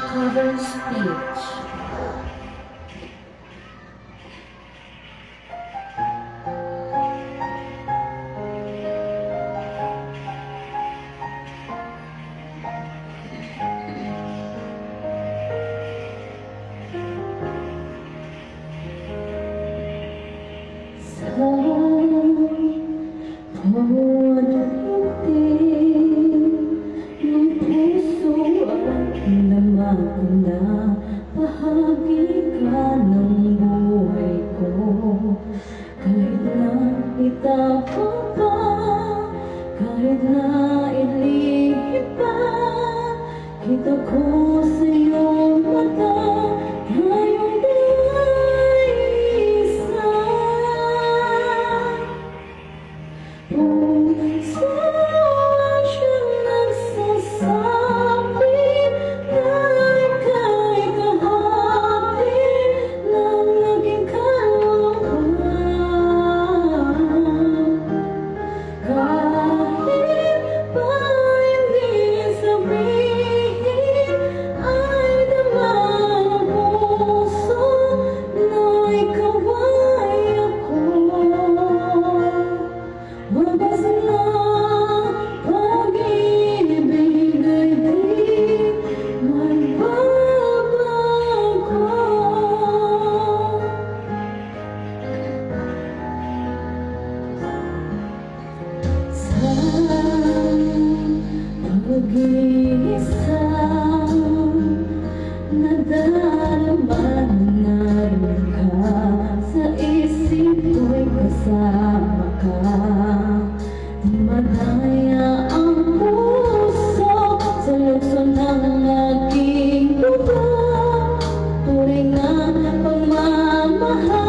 Cover speech. Bahagi ka ng buhay ko, kahit na itapon pa, kahit na ilihip pa, kita ko sa iyong mata, tayong dala'y isa. Puso ang siyang nagsasabi na ika'y kahati ng aking kaluluwa. Kahit pa hindi sabihin, ay damang ang puso na ikaw ay ako. Wagas na pag-ibig ay di magbabago. Sa pag-iisa, nadarama na rin ka, sa isip ko'y kasama ka. Di madaya ang puso sa lukso ng aking lupa, tunay na pagmamahal.